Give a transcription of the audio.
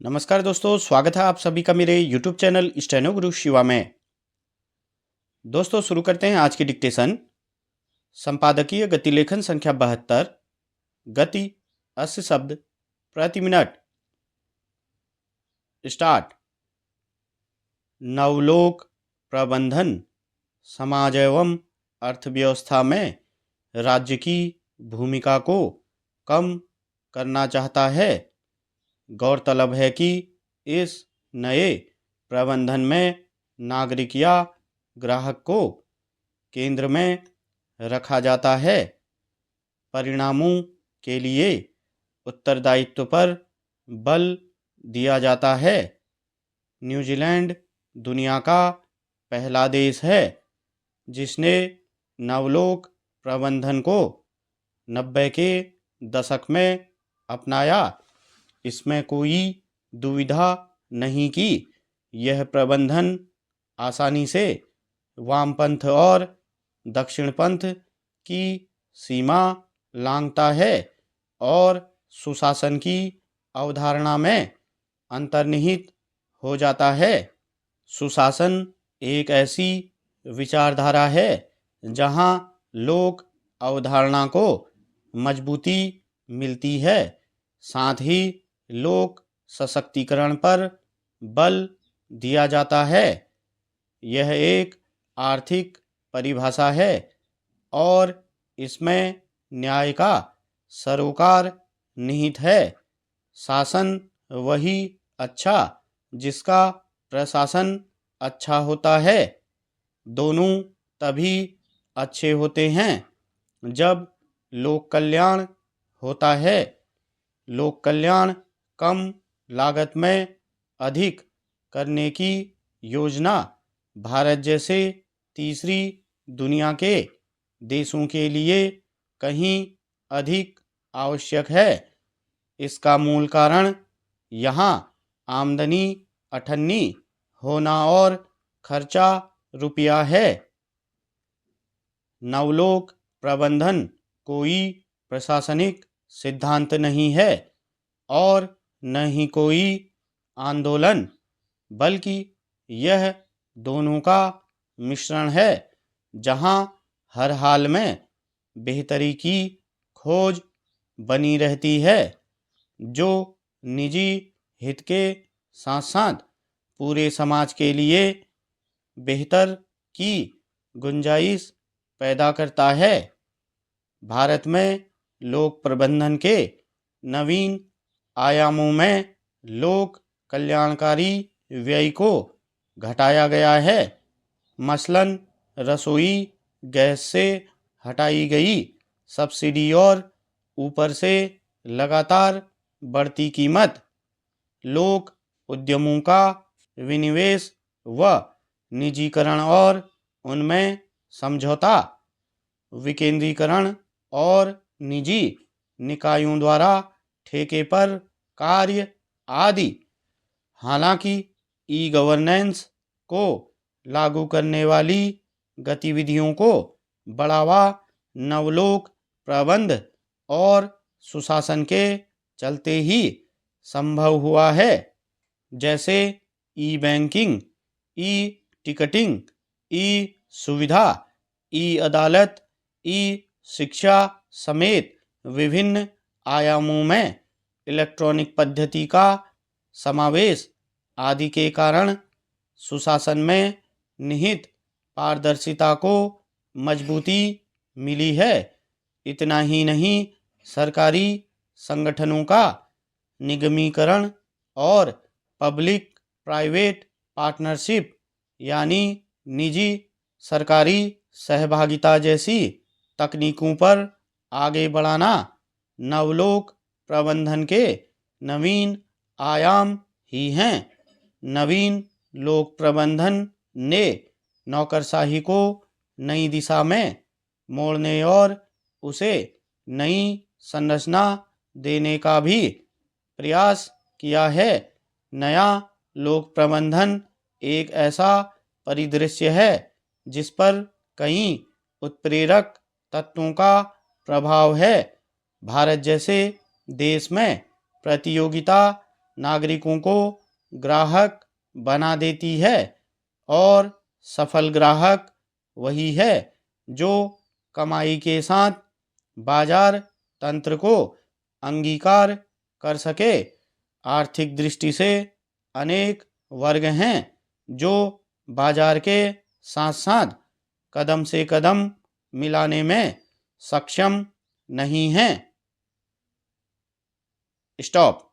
नमस्कार दोस्तों, स्वागत है आप सभी का मेरे YouTube चैनल स्टेनो गुरु शिवा में। दोस्तों शुरू करते हैं आज की डिक्टेशन। संपादकीय गतिलेखन संख्या 72। गति 80 शब्द प्रति मिनट। स्टार्ट। नवलोक प्रबंधन समाज एवं अर्थव्यवस्था में राज्य की भूमिका को कम करना चाहता है। गौरतलब है कि इस नए प्रबंधन में नागरिक या ग्राहक को केंद्र में रखा जाता है। परिणामों के लिए उत्तरदायित्व पर बल दिया जाता है। न्यूजीलैंड दुनिया का पहला देश है जिसने नवलोक प्रबंधन को 90 के दशक में अपनाया। इसमें कोई दुविधा नहीं कि यह प्रबंधन आसानी से वामपंथ और दक्षिणपंथ की सीमा लांघता है और सुशासन की अवधारणा में अंतर्निहित हो जाता है। सुशासन एक ऐसी विचारधारा है जहां लोक अवधारणा को मजबूती मिलती है, साथ ही लोक सशक्तिकरण पर बल दिया जाता है। यह एक आर्थिक परिभाषा है और इसमें न्याय का सरोकार निहित है। शासन वही अच्छा जिसका प्रशासन अच्छा होता है। दोनों तभी अच्छे होते हैं जब लोक कल्याण होता है। लोक कल्याण कम लागत में अधिक करने की योजना भारत जैसे तीसरी दुनिया के देशों के लिए कहीं अधिक आवश्यक है। इसका मूल कारण यहाँ आमदनी अठन्नी होना और खर्चा रुपया है। नवलोक प्रबंधन कोई प्रशासनिक सिद्धांत नहीं है और न ही कोई आंदोलन, बल्कि यह दोनों का मिश्रण है जहां हर हाल में बेहतरी की खोज बनी रहती है, जो निजी हित के साथ साथ पूरे समाज के लिए बेहतर की गुंजाइश पैदा करता है। भारत में लोक प्रबंधन के नवीन आयामों में लोक कल्याणकारी व्यय को घटाया गया है। मसलन रसोई गैस से हटाई गई सब्सिडी और ऊपर से लगातार बढ़ती कीमत, लोक उद्यमों का विनिवेश व निजीकरण और उनमें समझौता, विकेंद्रीकरण और निजी निकायों द्वारा ठेके पर कार्य आदि। हालांकि ई गवर्नेंस को लागू करने वाली गतिविधियों को बढ़ावा नवलोक प्रबंध और सुशासन के चलते ही संभव हुआ है, जैसे ई बैंकिंग, ई टिकटिंग, ई सुविधा, ई अदालत, ई शिक्षा समेत विभिन्न आयामों में इलेक्ट्रॉनिक पद्धति का समावेश आदि के कारण सुशासन में निहित पारदर्शिता को मजबूती मिली है। इतना ही नहीं, सरकारी संगठनों का निगमीकरण और पब्लिक प्राइवेट पार्टनरशिप यानी निजी सरकारी सहभागिता जैसी तकनीकों पर आगे बढ़ाना नवलोक प्रबंधन के नवीन आयाम ही हैं। नवीन लोक प्रबंधन ने नौकरशाही को नई दिशा में मोड़ने और उसे नई संरचना देने का भी प्रयास किया है। नया लोक प्रबंधन एक ऐसा परिदृश्य है जिस पर कई उत्प्रेरक तत्वों का प्रभाव है। भारत जैसे देश में प्रतियोगिता नागरिकों को ग्राहक बना देती है और सफल ग्राहक वही है जो कमाई के साथ बाजार तंत्र को अंगीकार कर सके। आर्थिक दृष्टि से अनेक वर्ग हैं जो बाजार के साथ साथ कदम से कदम मिलाने में सक्षम नहीं हैं। स्टॉप।